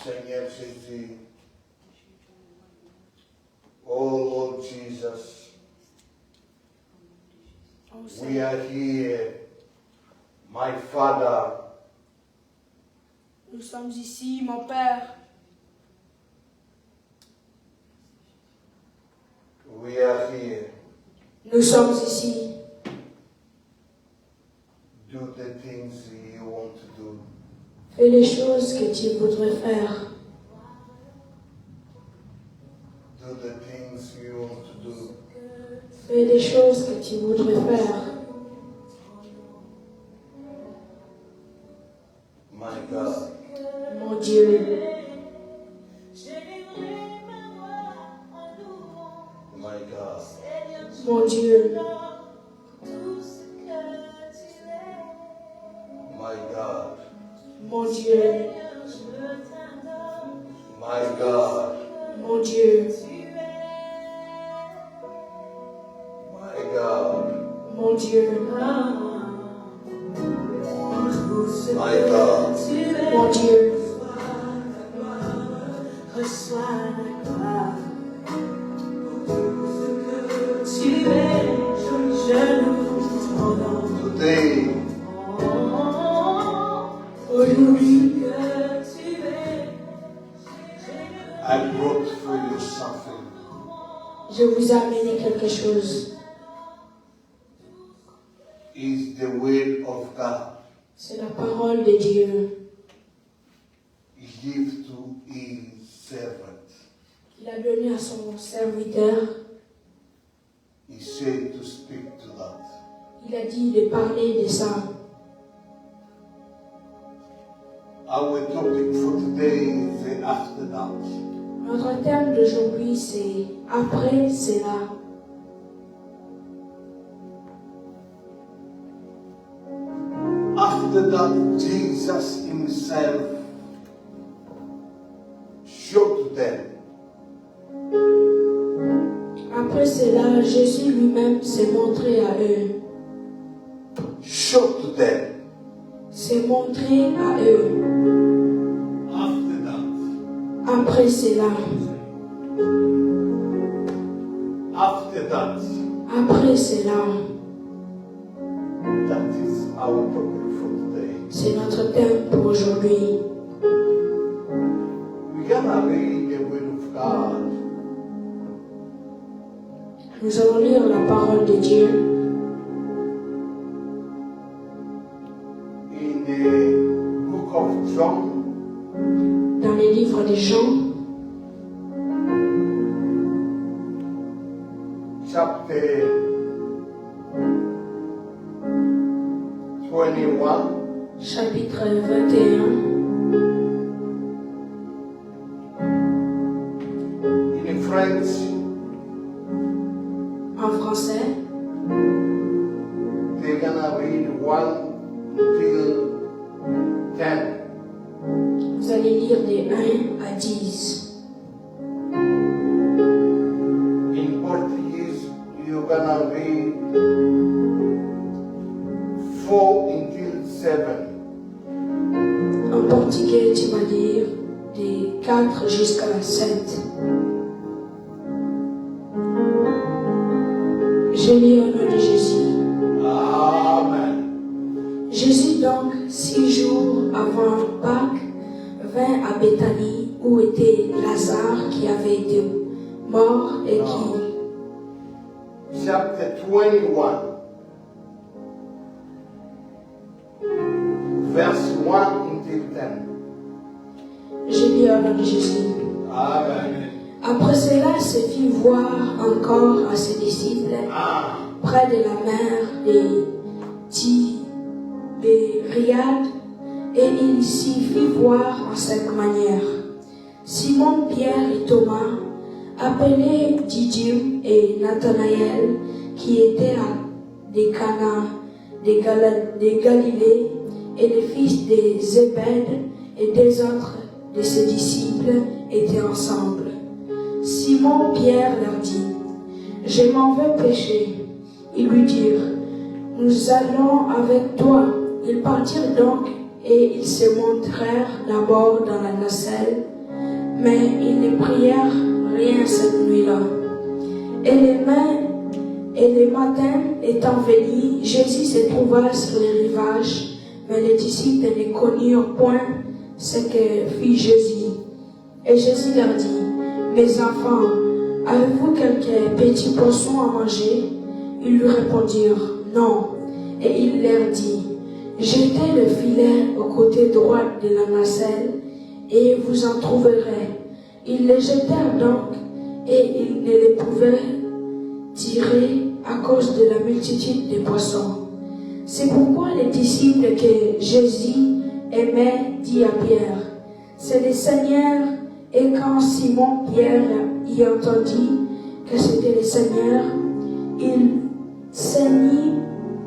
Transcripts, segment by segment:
Seigneur Jésus, oh Lord Jesus, we are here, my Father. Nous sommes ici, mon Père. We are here. Nous sommes ici. Do the things you want to do. Fais les choses que tu voudrais faire. Do the things you want to do. Fais les choses que tu voudrais faire. My God. Mon Dieu. My God. Mon Dieu. My God. Mon Dieu. My God. Mon Dieu. My God. Mon Dieu. My God. Mon Dieu. Today, Aujourd'hui, I brought for you something. je vous ai amené quelque chose. It's the will of God. C'est la parole de Dieu. He gives to his servant. Il a donné à son serviteur. He said to speak to that. Il a dit de parler de ça. Our topic for today is the after that. Notre thème d'aujourd'hui, c'est après cela. After that, Jesus himself showed to them. Après cela, Jésus lui-même s'est montré à eux. Showed to them. S'est montré à eux. After that. Après cela. After that. Après cela. That is our topic for today. C'est notre thème pour aujourd'hui. We're gonna read the word of God. Nous allons lire la parole de Dieu In the book of John, dans les livres de Jean, chapter 21, chapitre 21, in French, en français. they're gonna read 1 till 10. Vous allez lire des 1 à 10. In Portuguese, you're gonna read 4 until 7. En portugais, tu vas lire des 4 jusqu'à 7. Je lis au nom de Jésus. Amen. Jésus donc, 6 jours avant Pâques, vint à Béthanie où était Lazare qui avait été mort et qui... Chapter 21, verse 1 until 10. Je lis au nom de Jésus. Amen. Après cela, se fit voir encore à ses disciples près de la mer de Tibériade, et il s'y fit voir en cette manière. Simon, Pierre et Thomas, appelés Didyme et Nathanaël, qui étaient des Cana de Galilée, et les fils de Zébède et des autres de ses disciples étaient ensemble. Simon Pierre leur dit: Je m'en vais pêcher. Ils lui dirent: Nous allons avec toi. Ils partirent donc et ils se montrèrent d'abord dans la nacelle, mais ils ne prièrent rien cette nuit-là. Et le matin étant venu, Jésus se trouva sur le rivage, mais les disciples ne connurent point ce que fit Jésus. Et Jésus leur dit, mes enfants, avez-vous quelques petits poissons à manger? Ils lui répondirent, non. Et il leur dit, jetez le filet au côté droit de la nacelle, et vous en trouverez. Ils le jetèrent donc, et ils ne le pouvaient tirer à cause de la multitude des poissons. C'est pourquoi les disciples que Jésus aimait dit à Pierre, c'est le Seigneur. Et quand Simon-Pierre y entendit que c'était le Seigneur, il ceignit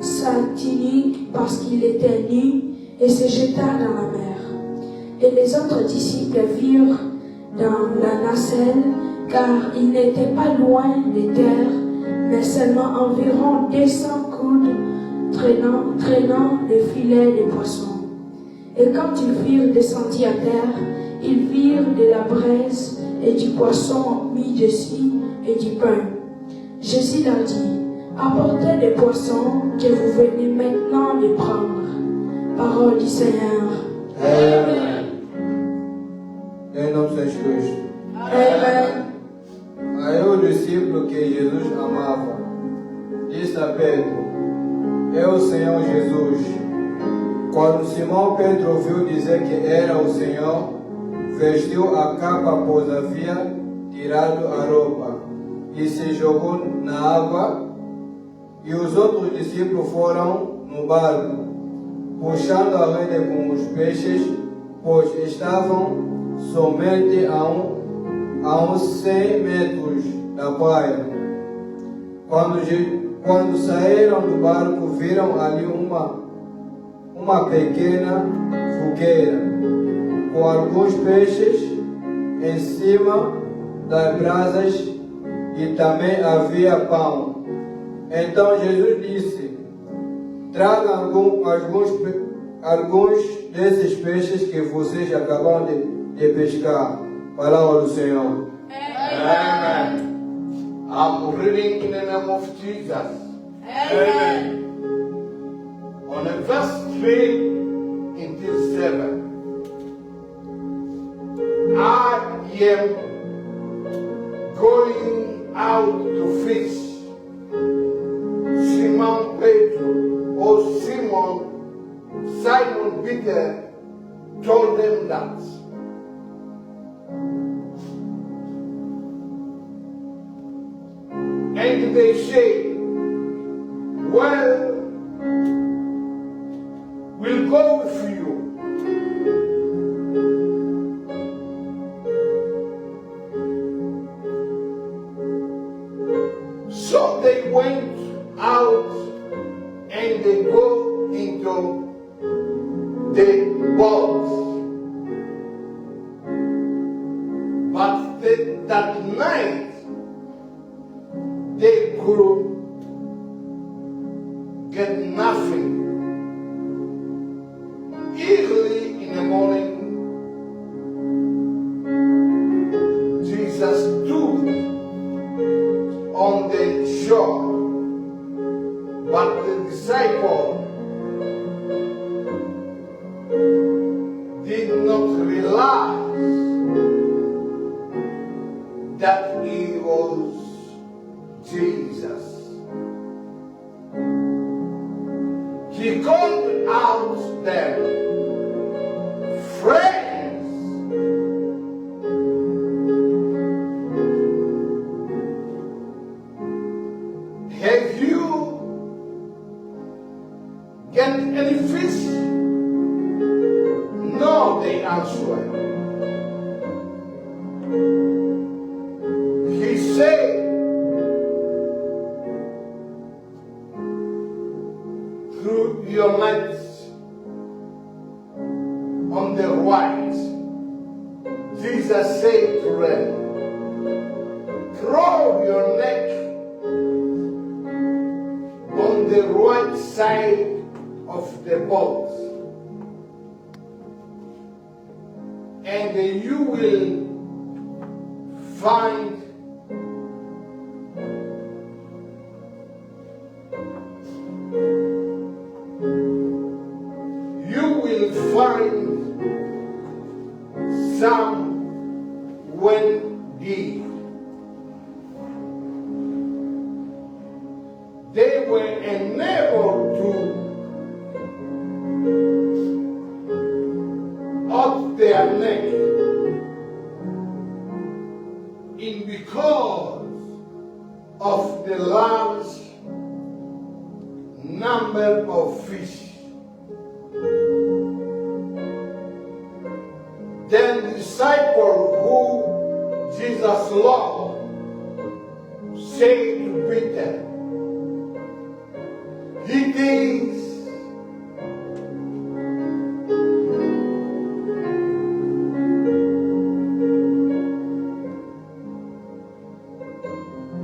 sa tunique parce qu'il était nu et se jeta dans la mer. Et les autres disciples virent dans la nacelle, car il n'était pas loin de terre, mais seulement environ 200 coudes traînant le filet de poissons. Et quand ils furent descendus à terre, ils virent de la braise et du poisson mis dessus et du pain. Jésus leur dit, apportez les poissons que vous venez maintenant de prendre. Parole du Seigneur. Amen. Em nome de Jesus. Amen. Aí o discípulo que Jesus amava disse a Pedro, é o Senhor Jesus. Quando Simão Pedro ouviu dizer que era o Senhor, vestiu a capa, pois havia tirado a roupa, e se jogou na água. E os outros discípulos foram no barco, puxando a rede com os peixes, pois estavam somente a uns 100 metros da praia. Quando saíram do barco, viram ali uma pequena fogueira, com alguns peixes em cima das brasas, e também havia pão. Então Jesus disse, tragam alguns desses peixes que vocês acabam de pescar. Palavra do Senhor. Amen. I'm reading in the name of Jesus. Amen. On the verse 3 until 7. I am going out to fish. Simon Pedro, or Simon Peter, told them that. And they say, well, we'll go with you. So they went out and they go into the boat. But that night they could get nothing. Early in the morning, Jesus stood on the shore, but the disciple did not realize that he was Jesus. He called out them, friends, have you get any fish? No, they answered. He said, through your nets on the right. Jesus said to them, throw your net on the right side of the boat, and you will find some when they were unable to up their neck in because of the large number of fish. Then the disciple who Jesus loved said to Peter,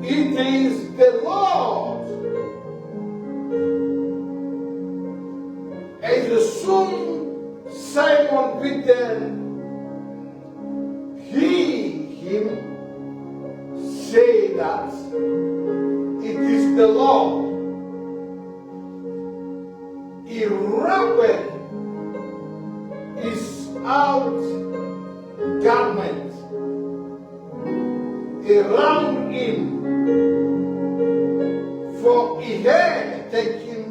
"It is the Lord." And soon Simon Peter say that it is the Lord. He wrapped his out garment around him, for he had taken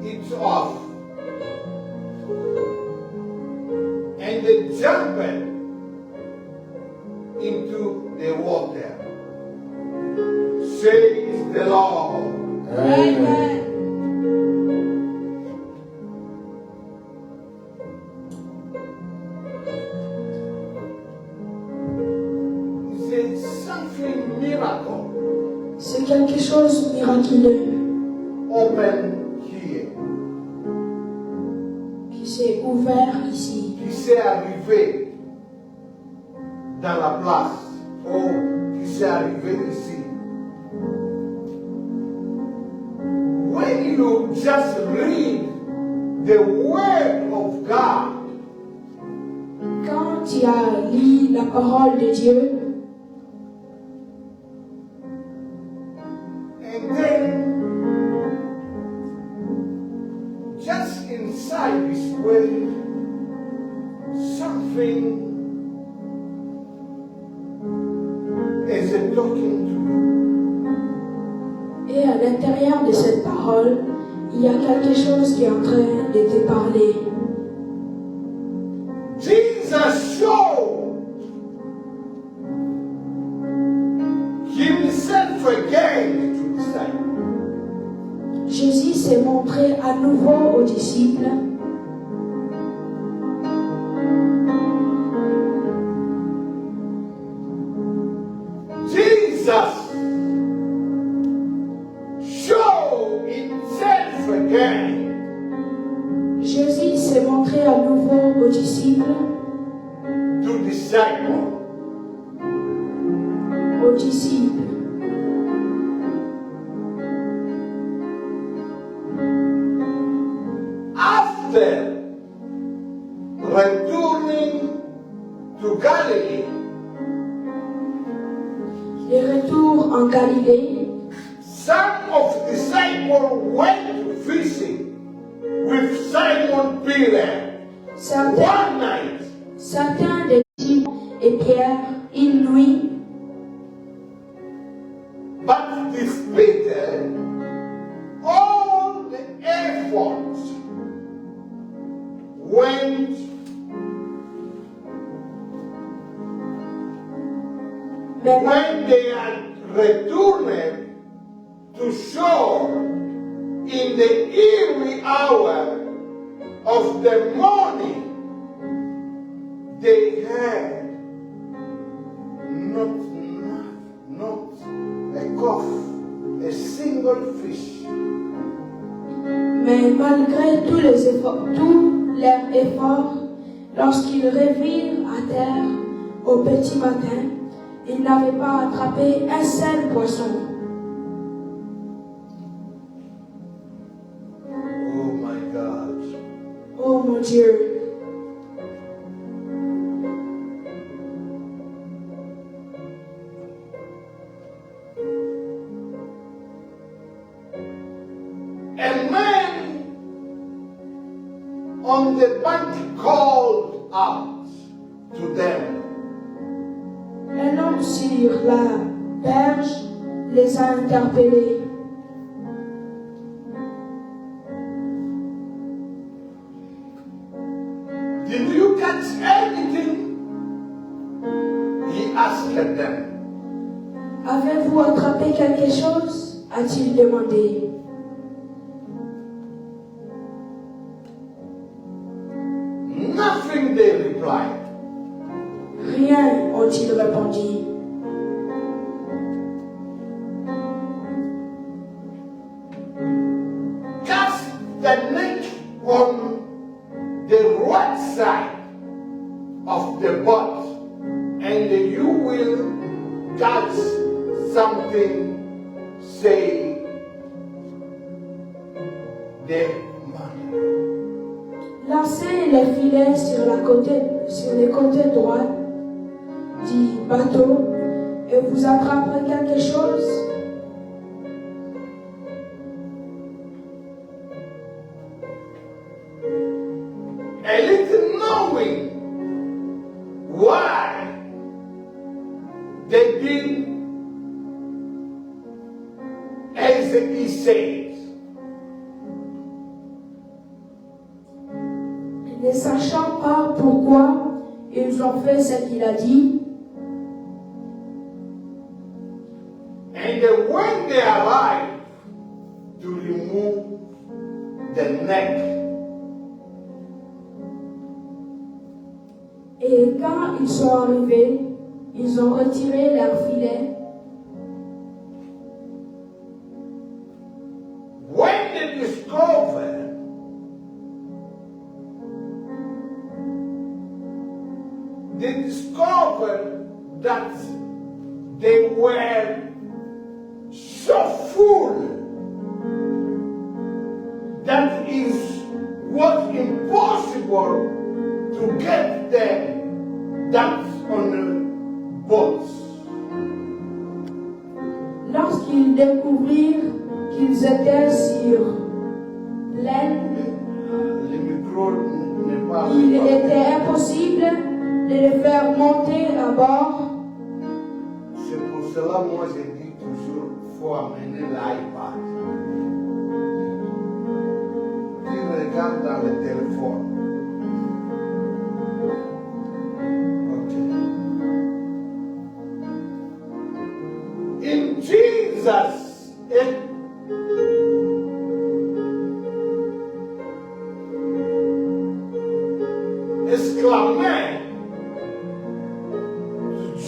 it off, and they jumped into the water. Says the Lord. Amen. It's something miracle. C'est quelque chose de miraculeux Open here. qui s'est ouvert ici, Qui s'est arrivé dans la place, ou qui s'est arrivé ici. When you just read the word of God, quand tu as lu la parole de Dieu, and then just inside this word, something is talking to you. et à l'intérieur de cette parole, il y a quelque chose qui est en train de te parler. Jesus showed himself again to disciples. Jésus s'est montré à nouveau aux disciples. Jesus showed himself again Jésus s'est montré à nouveau aux disciples. to disciples. Aux disciples. After returning to Galilee, De retour en Galilée, some of the disciples went fishing with Simon Peter one night. certains des disciples et Pierre, une nuit, But this Peter, all the efforts went mais when they had returned to shore in the early hour of the morning, they had not a cough, a single fish. Mais malgré tous leurs efforts, lorsqu'ils revirent à terre au petit matin, ils n'avaient pas attrapé un seul poisson. Oh my God. Oh mon Dieu! a man on the bank called out to them. Un homme sur la berge les a interpellés. Did you catch anything? He asked them. Avez-vous attrapé quelque chose? A-t-il demandé. Nothing, they replied. Rien, ont-ils répondu. Cast the net on the right side of the boat, and you will catch something, say the man. Lancez les filets sur les côtés droits du bateau et vous attraperez quelque chose. A little knowing why they did as he said. Ne sachant pas pourquoi ils ont fait ce qu'il a dit, And when they arrived to remove the neck, et quand ils sont arrivés, ils ont retiré leur filet. when they discovered that they were so full that it was impossible to get them that on the boats. Lorsqu'ils découvrirent qu'ils étaient sur l'aile, Le micro n'est pas il était impossible de les faire monter à bord. C'est pour cela moi je dis toujours faut amener l'iPad. Tu regardes dans le téléphone. Okay. In Jesus, exclamait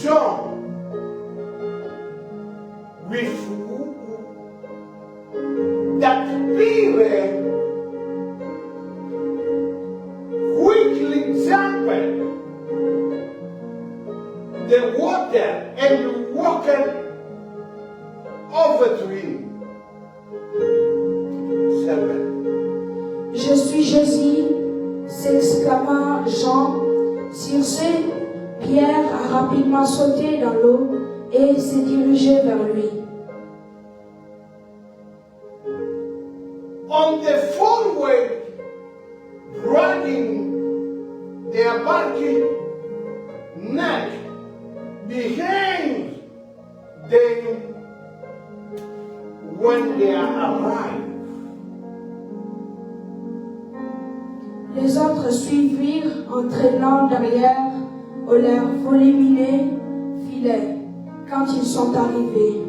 John with that Peter quickly jumped the water and walked over to him. 7. Je suis Jésus, s'exclama Jean. Sur ce, Pierre a rapidement sauté dans l'eau et s'est dirigé vers lui. On the forward, dragging their barking neck behind them when they arrived. Les autres suivirent en traînant derrière leur volumineux filet quand ils sont arrivés.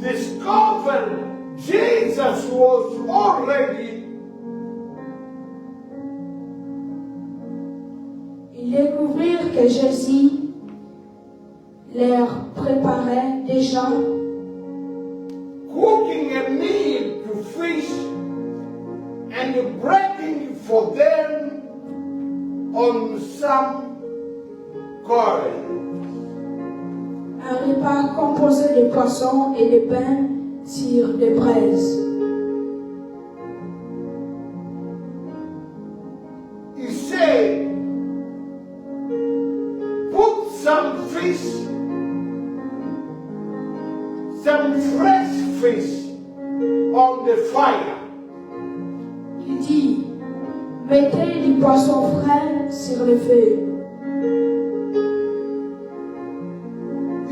Discovered Jesus was already Ils découvrirent que Jésus leur préparait déjà cooking a meal to fish and breaking for them on some corn. un repas composé de poissons et de pain sur des braises. He said, put some fish, fresh fish on the fire. Il dit, mettez du poisson frais sur le feu.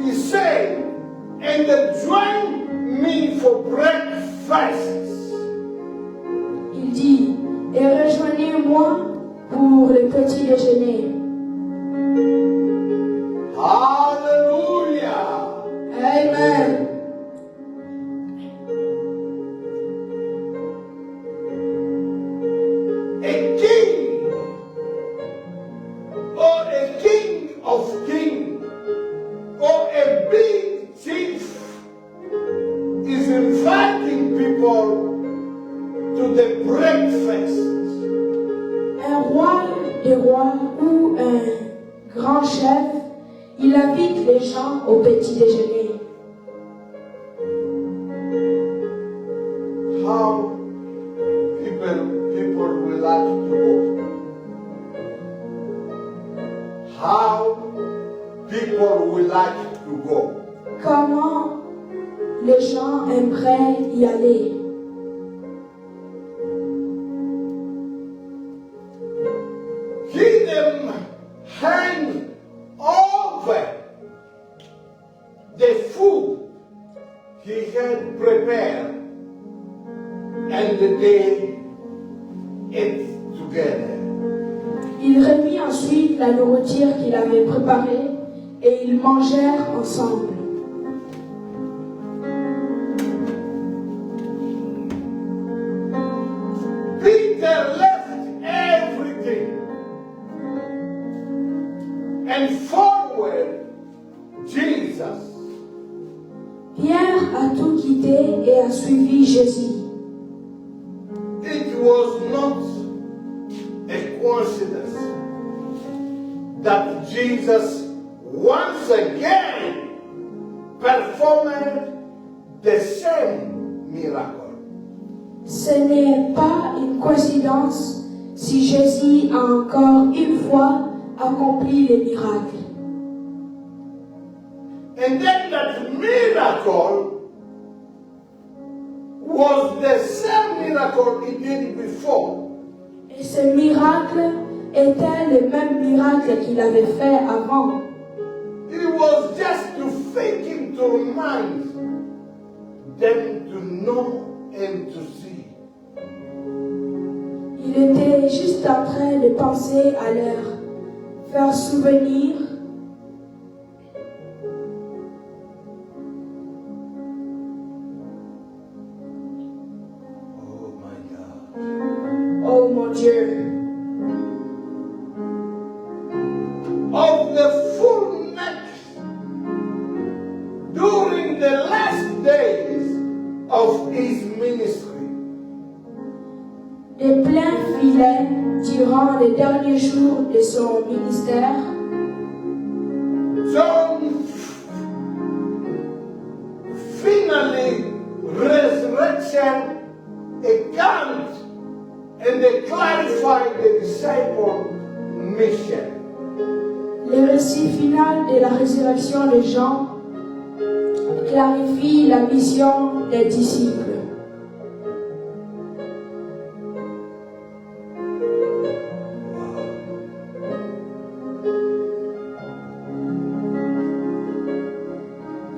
He said, and join me for breakfast. Il dit, et rejoignez-moi pour le petit déjeuner. Hallelujah. Amen. A king or a king of kings or a big chief is inviting people to the breakfast. Un roi des rois ou un grand chef, il invite les gens au petit déjeuner. How people will like to go. How people will like to go. Comment les gens aimeraient y aller? Give them hand over the food he had prepared, and they ate together. Il remit ensuite la nourriture qu'il avait préparée et ils mangèrent ensemble. Peter left everything and followed Jesus. Pierre a tout quitté et a suivi Jésus. It was not a coincidence that Jesus once again performed the same miracle. Ce n'est pas une coïncidence si Jésus a encore une fois accompli les miracles. And then that miracle was the same miracle he did before. Et ce miracle était le même miracle qu'il avait fait avant. It was just to fake him, to remind them to know and to see. Il était juste en train de penser à leur faire souvenir Oh my God. oh mon Dieu, Of the fullness during the last days of his ministry. des pleins filets durant les derniers jours de son ministère. John finally resurrection account and they clarified the disciple mission. Le récit final de la résurrection de Jean clarifie la mission des disciples.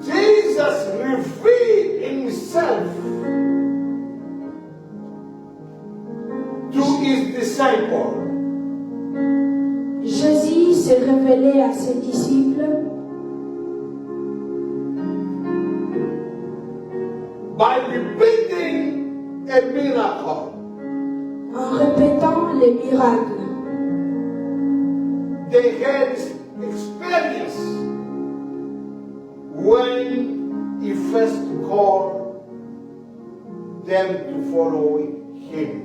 Jesus revealed himself to his disciples Jésus s'est révélé à ses disciples by repeating a miracle. en répétant les miracles. They had experience when he first called them to follow him.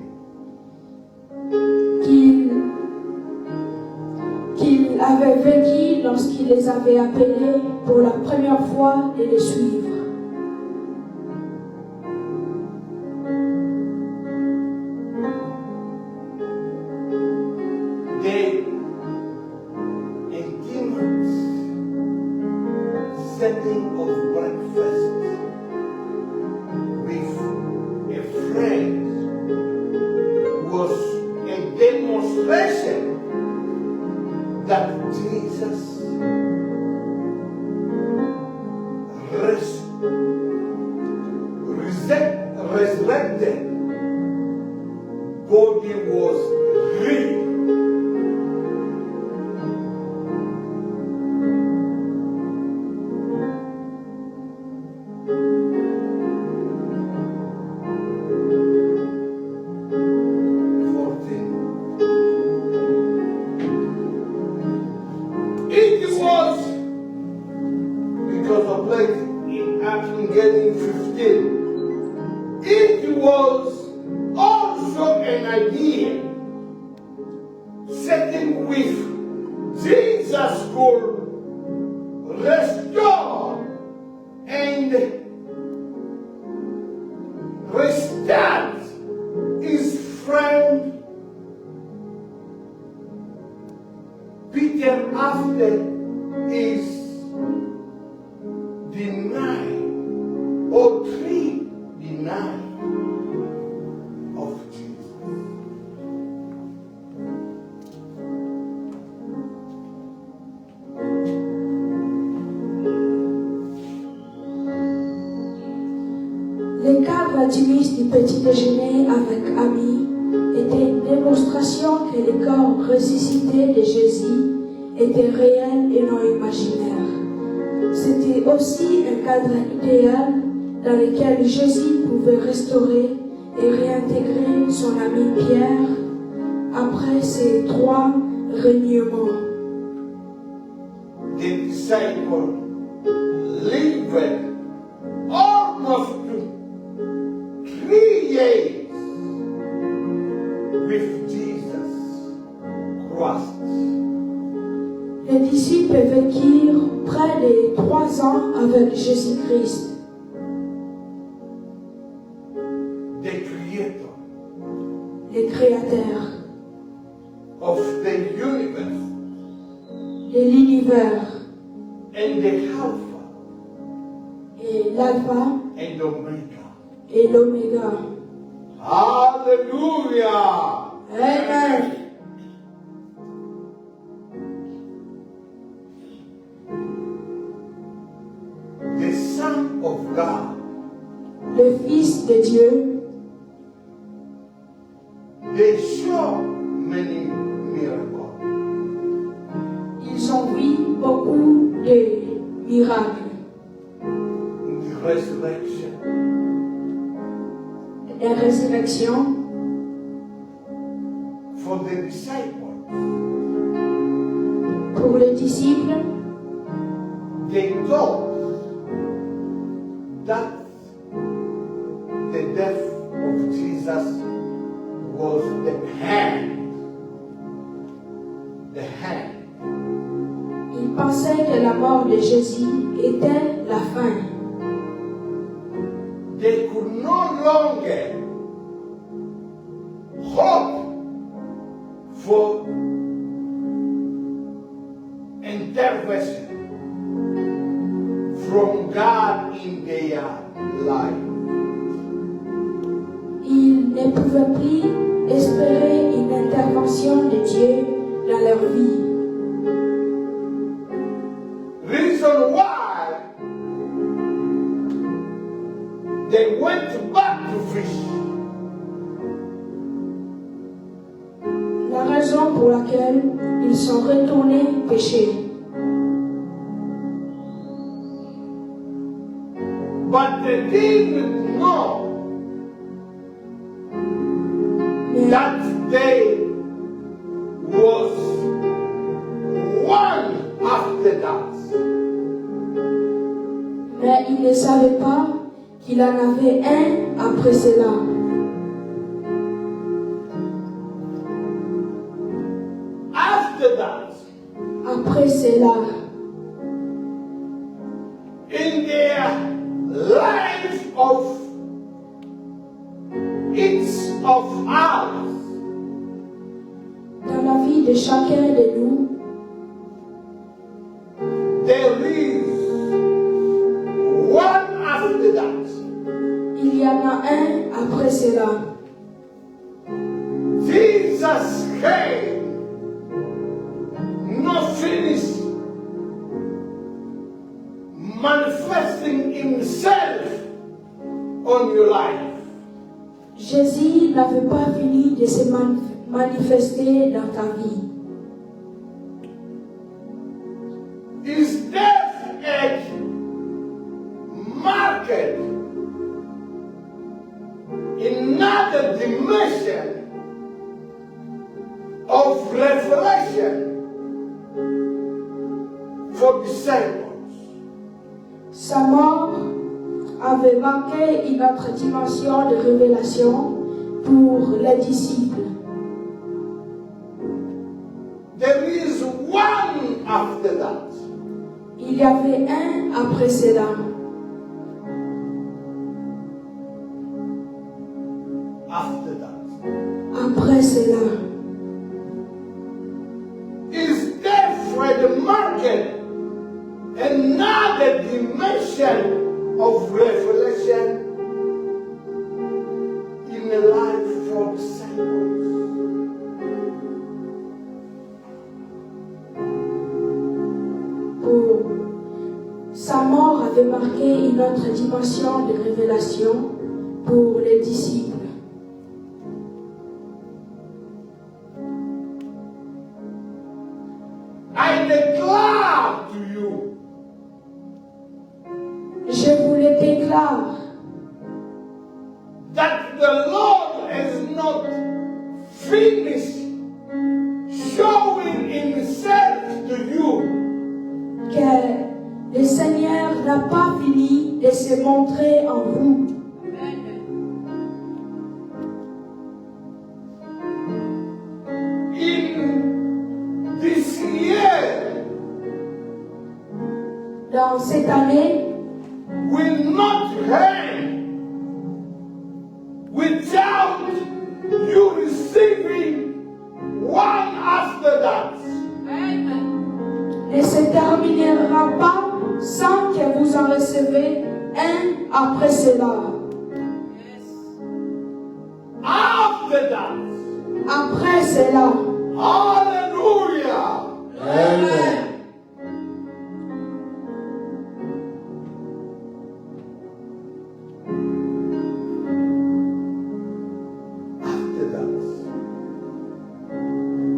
Qu'il avait vécu lorsqu'il les avait appelés pour la première fois de les suivre. The intimate setting of breakfast that Jesus resurrected body was real. 14. It was because of like I'm getting 15. It was also an idea setting with Jesus could restore and restart his friend Peter after his denial or three denial of Jesus. Les cadres intimistes du petit déjeuner avec amis étaient une démonstration que le corps ressuscité de Jésus était réel et non imaginaire. C'était aussi un cadre idéal dans lequel Jésus pouvait restaurer et réintégrer son ami Pierre après ses 3 reniements. The disciple lived almost 3 years with Jesus Christ. Les disciples vécurent près de 3 ans avec Jésus-Christ, The creator le Créateur of the universe de l'univers and the Alpha et l'Alpha and Omega. et l'Oméga. Hallelujah! Amen. The Son of God Le Fils de Dieu, they show many miracles. ils ont vu beaucoup de miracles, The resurrection, la résurrection for the disciples, pour les disciples. they thought that the death of Jesus was the hand. Ils pensaient que la mort de Jésus était la fin. They could no longer hope for intervention from God in their life. Ils ne pouvaient plus espérer une intervention de Dieu dans leur vie. Reason why they went back to fish. La raison pour laquelle ils sont retournés pécher. But they didn't know Mais, that day was one after that. mais ils ne savaient pas qu'il en avait un après cela. After that, Après cela, in their life of each of us, dans la vie de chacun de nous, there is one after that. il y en a un après cela. Jesus came not manifesting himself on your life. Jésus n'avait pas fini de se manifester dans ta vie. His death had marked another dimension of revelation for disciples. Sa mort avait marqué une autre dimension de révélation pour les disciples. There is one after that. Il y avait un après cela. After that. Après cela. His death had marked another dimension of revelation in the life for disciples. Sa mort avait marqué une autre dimension de révélation pour les disciples. I declare to you, je vous le déclare, that the Lord has not finished showing himself to you. que le Seigneur n'a pas fini de se montrer en vous. In this year, Dans cette année, will not end without you receiving one after that. ne se terminera pas sans que vous en recevez un après cela. After that. Après cela. Hallelujah. Amen. After that.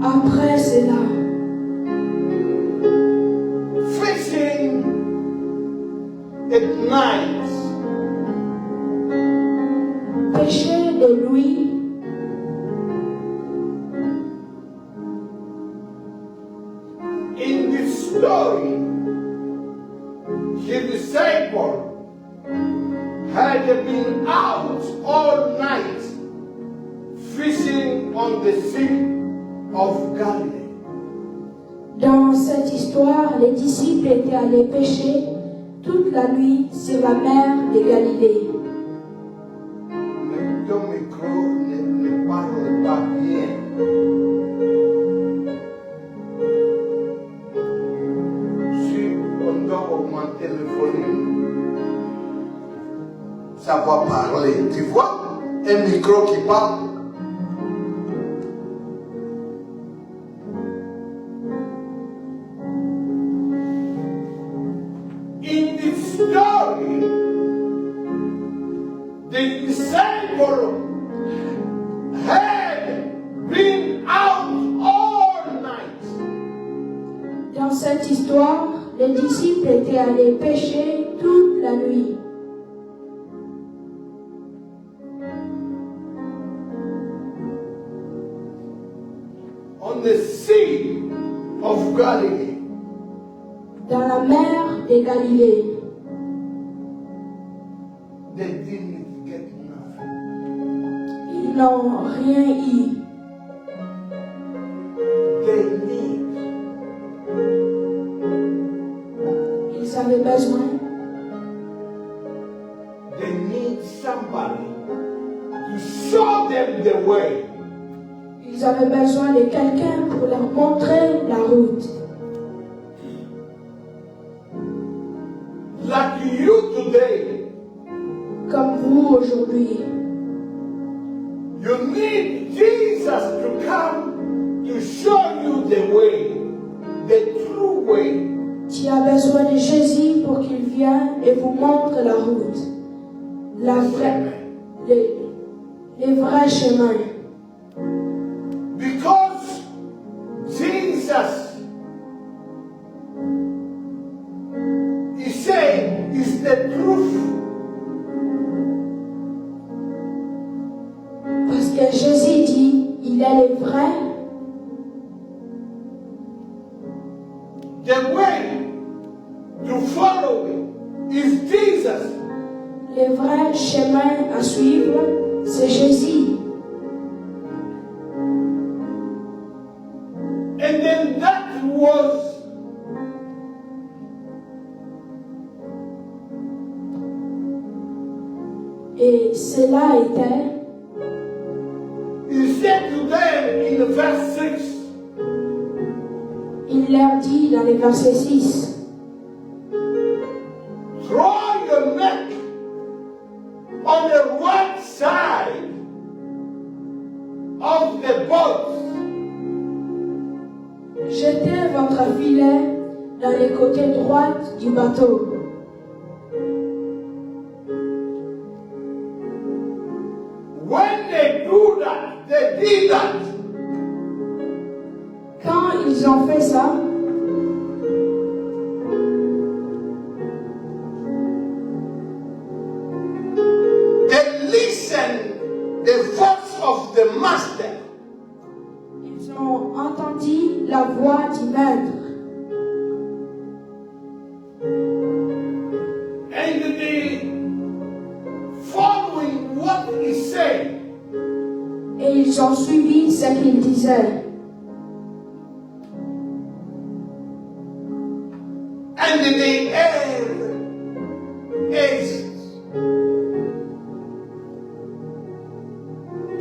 Après cela. Fishing at night. Péché de nuit. In this story, his disciple had been out all night fishing on the sea of Galilee. Dans cette histoire, les disciples étaient allés pêcher toute la nuit sur la mer de Galilée. Mais ton micro ne parle pas bien. Si on doit augmenter le volume, ça va parler. Tu vois, un micro qui parle. In this story, the disciple had been out all night. Dans cette histoire, les disciples étaient allés pêcher toute la nuit. On the sea of Galilee. Dans la mer de Galilée. They didn't get nothing. Ils n'ont rien eu. They need. Ils avaient besoin. They need somebody to show them the way. Ils avaient besoin de quelqu'un pour leur montrer la route. Like you today, Comme vous aujourd'hui. you need Jesus to come to show you the way, the true way, Tu as besoin de Jésus pour qu'il vienne et vous montre la route, les vrais chemins. Because Jesus, he said, is the truth. Parce que Jésus dit, il est le vrai. The way to follow is Jesus. Le vrai chemin à suivre, c'est Jésus. And then that was Et cela était, he said to them in verse 6, il leur dit dans le verset 6, throw your net on the right side of the boat. jetez votre filet dans le côté droit du bateau. When they do that, they did that. Quand ils ont fait ça, They listened the voice of the master. ils ont entendu la voix du maître. And they following what he said. Et ils ont suivi ce qu'il disait. And they erred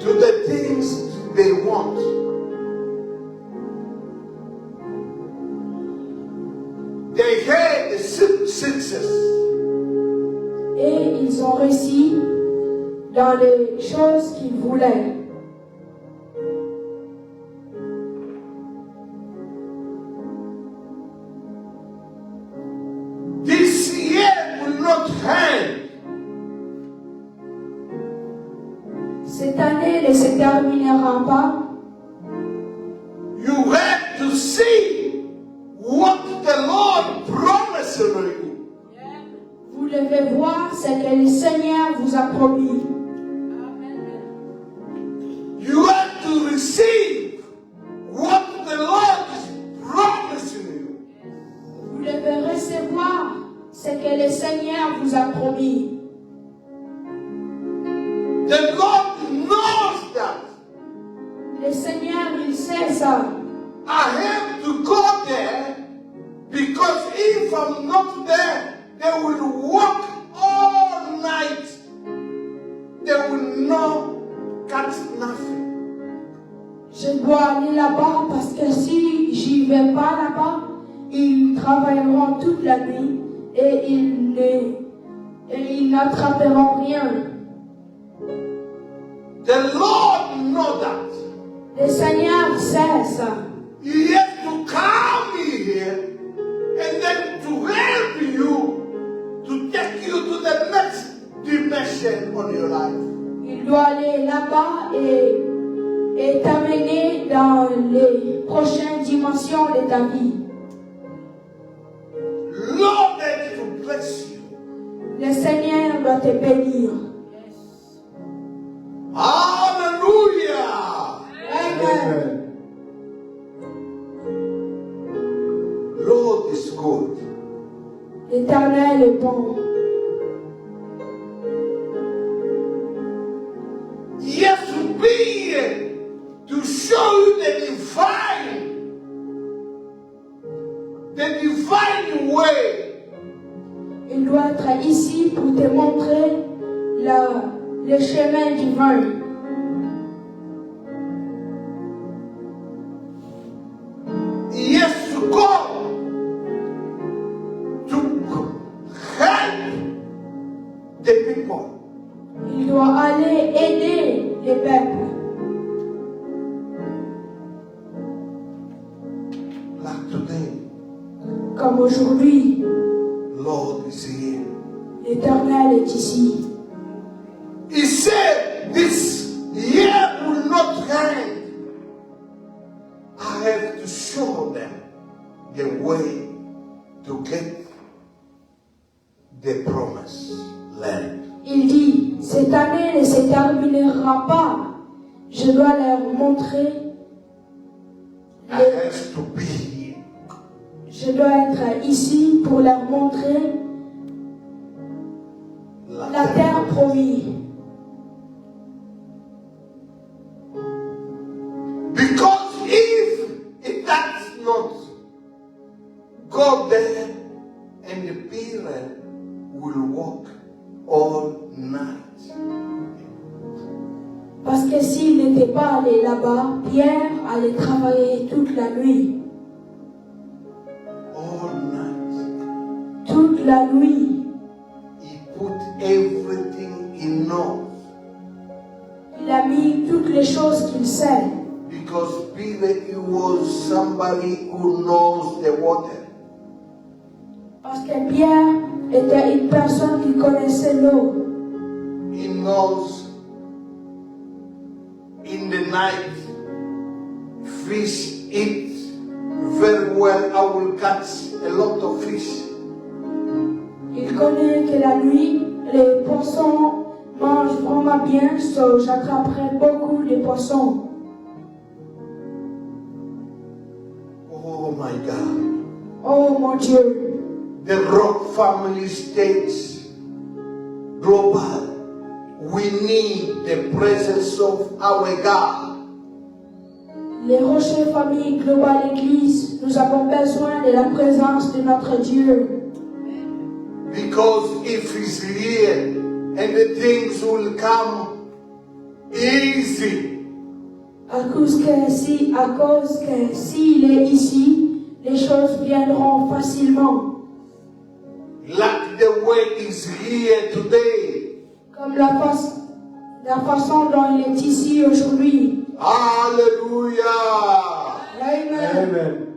to the things they want. They had the success. Et ils ont réussi dans les choses qu'ils voulaient. This year will not end. Cette année ne se terminera pas. You have to see what the Lord promised you. Vous devez voir ce que le Seigneur vous a promis. You have to receive what the Lord is promising you. Vous devez recevoir ce que le Seigneur vous a promis. The Lord knows that. Le Seigneur, il sait ça. I have to go there because if I'm not there, they will work all night. They will not catch nothing. Je dois aller là-bas parce que si j'y vais pas là-bas, ils travailleront toute la nuit et ils n'attraperont rien. The Lord knows that. Le Seigneur sait ça. He has to come here and then to help you to take you to the next dimension on your life. Il doit aller là-bas et t'amener dans les prochaines dimensions de ta vie. Lord has to bless you. Le Seigneur doit te bénir. Hallelujah. Amen. Lord is good. L'Éternel est bon. He has to be here to show you the divine way. Il doit être ici pour te montrer le chemin divin. He has to go to help the people. Il doit aller aider les peuples. Like today, comme aujourd'hui. Lord is here. L'Éternel est ici. He said, this year will not end. I have to show them the way to get the promised land. Il dit, cette année ne se terminera pas. Je dois leur montrer. I have to be here. Je dois être ici pour leur montrer la terre promise. Because if it does not go there, and the Peter will walk all night. Parce que s'il n'était pas allé là-bas, Pierre allait travailler toute la nuit. All night. Toute la nuit. He put everything he knows. Il a mis toutes les choses qu'il sait. Because Peter, he was somebody who knows the water. Parce que Pierre était une personne qui connaissait l'eau. He knows in the night fish eat very well. I will catch a lot of fish. Il connaît que la nuit, les poissons mangent vraiment bien, so j'attraperai beaucoup de poissons. Oh my God. Oh mon Dieu. The Rock Family States Global. We need the presence of our God. Les Rochers Famille Globale Église, nous avons besoin de la présence de notre Dieu. Because if He's here and the things will come easy. À cause que s'il est ici, les choses viendront facilement. Like the way He's here today. Comme la façon dont il est ici aujourd'hui. Hallelujah. Amen. Amen.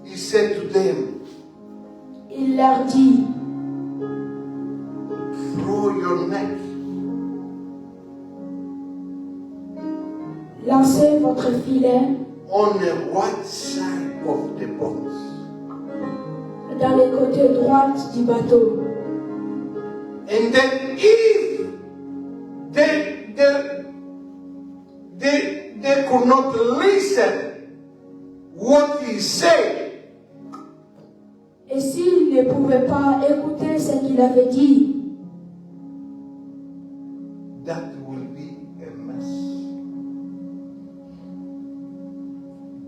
He said to them, Il leur dit, throw your net. lancez votre filet On the right side of the boat. dans les côtés droits du bateau. And then if they could not listen what he said, Et s'ils ne pouvaient pas écouter ce qu'il avait dit, that will be a mess.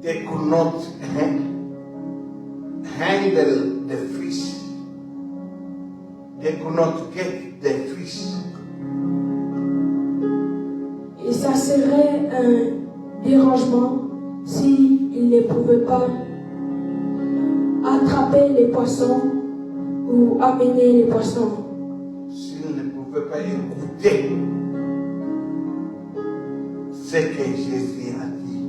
They could not handle the fish. They could not get the fish. et ça serait un dérangement s'ils ne pouvaient pas attraper les poissons ou amener les poissons. S'ils ne pouvaient pas écouter ce que Jésus a dit.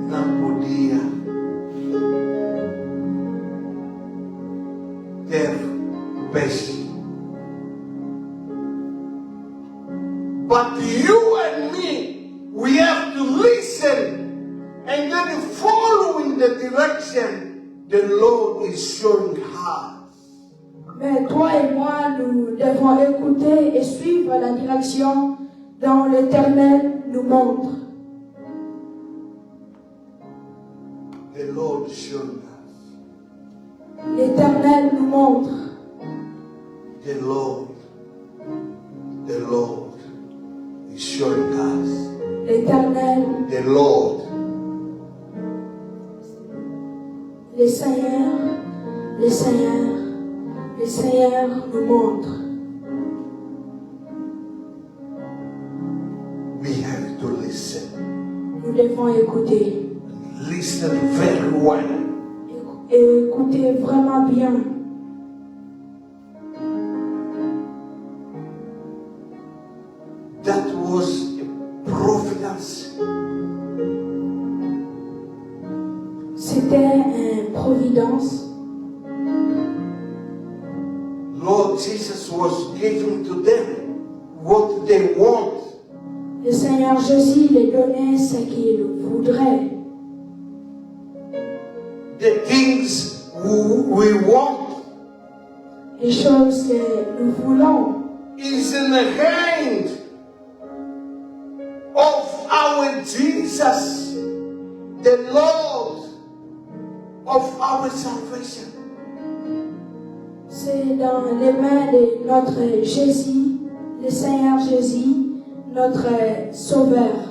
Non podia ter peixe. But you and me, we have to listen and then following the direction the Lord is showing us. Mais toi et moi, nous devons écouter et suivre la direction dont l'Éternel nous montre. The Lord is showing us. L'Éternel nous montre. The Lord is showing us. L'Éternel, The Lord, le Seigneur nous montre. we have to listen. Nous devons écouter. Listen very well. Et écouter vraiment bien. That was a confiance. Lord Jesus was giving to them what they want. Le Seigneur Jésus les donnait ce qu'il voudrait. The things we want Les choses que nous voulons is in the hand of our Jesus, the Lord of our salvation. c'est dans les mains de notre Jésus, le Seigneur Jésus, notre Sauveur.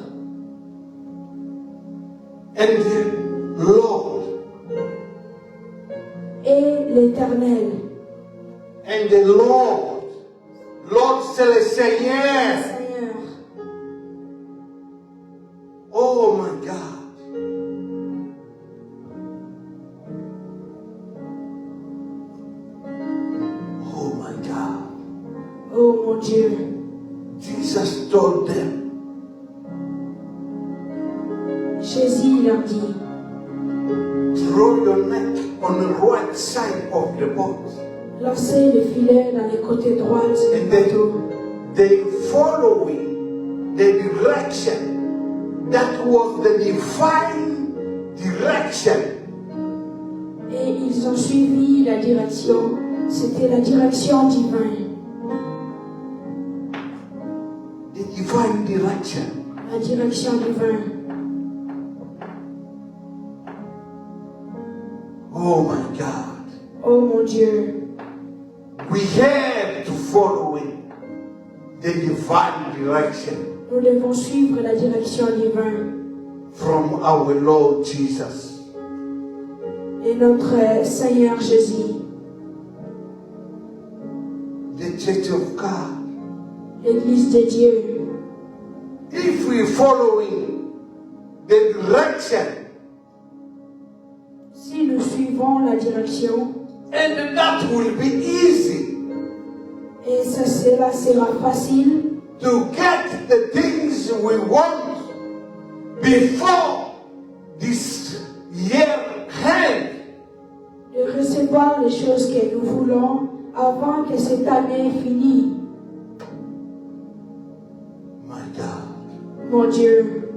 And the Lord Et l'Éternel. and the Lord. Lord, c'est le Seigneur. Seigneur. Oh my God. Oh my God. Oh mon Dieu. Jesus told them, Jésus leur dit, throw your net on the right side of the boat. lancez le filet dans les côtés droits du And bateau. they following the direction that was the divine direction. Et ils ont suivi la direction. C'était la direction divine. The divine direction. La direction divine. Oh my God. Oh mon Dieu. We have to follow it. The divine direction Nous devons suivre la direction divine. from our Lord Jesus. Et notre Seigneur Jésus. The Church of God. L'Église de Dieu. If we following the direction, Si nous suivons la direction, and that will be easy et cela sera facile to get the things we want before this year end. de recevoir les choses que nous voulons avant que cette année finisse. My God, Mon Dieu,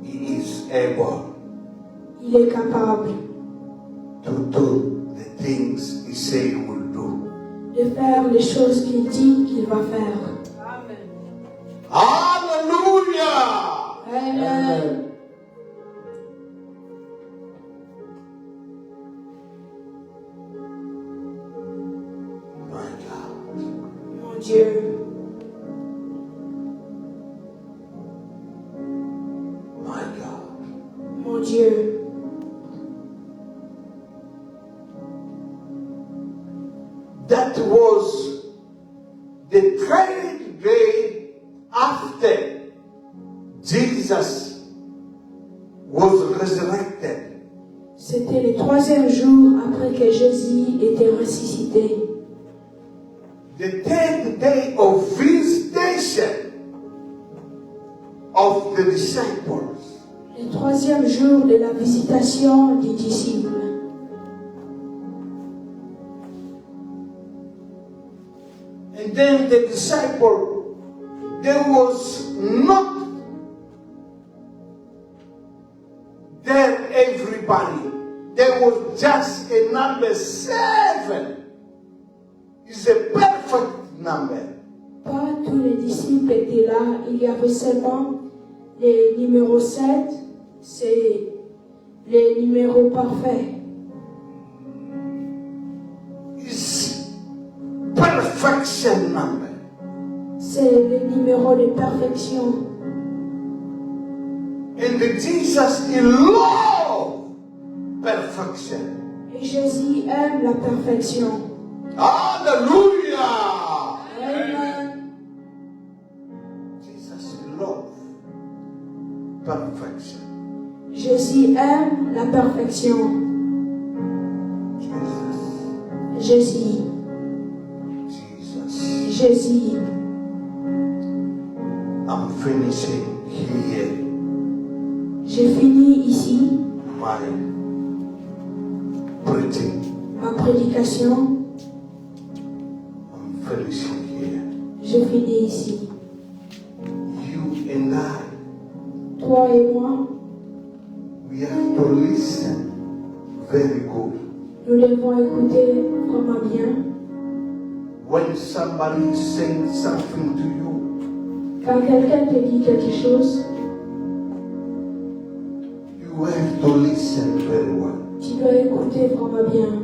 He is able il est capable to do the things He said He will do. de faire les choses qu'il dit qu'il va faire. Hallelujah! Amen. My God. Mon Dieu, My God. mon Dieu, That was the third day after Jesus was resurrected. c'était le troisième jour après que Jésus était ressuscité. The 10th day of visitation of the disciples. Le troisième jour de la visitation des disciples. And then the disciple, there was not there everybody. There was just a number 7. It's a perfect number. Pas tous les disciples étaient là, il y avait seulement les numéros 7, c'est les numéros parfaits. It's perfection number. C'est les numéros de perfection. And the Jesus, He loved perfection. Et Jésus aime la perfection. Hallelujah! Amen. Jesus loved perfection. Jésus aime la perfection. Jesus. Jésus. Jesus. Jésus. I'm finishing here J'ai fini ici my preaching, ma prédication, I'm finishing here. je finis ici. You and I, Toi et moi, we have to listen very good. nous devons écouter vraiment bien. When somebody is saying something to you, Quand quelqu'un te dit quelque chose, you have to listen very well. tu dois écouter vraiment bien.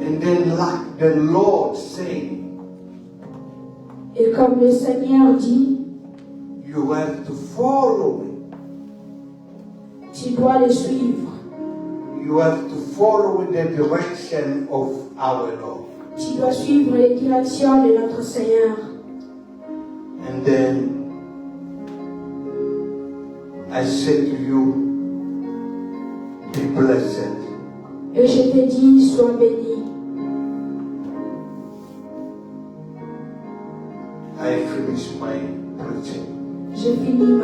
And then like the Lord saying, Et comme le Seigneur dit, you have to follow it. tu dois le suivre. You have to follow the direction of our Lord. Tu dois suivre les directions de notre Seigneur. And then I say to you, be blessed. Et je te dis, sois béni. I finish my preaching. Je finis ma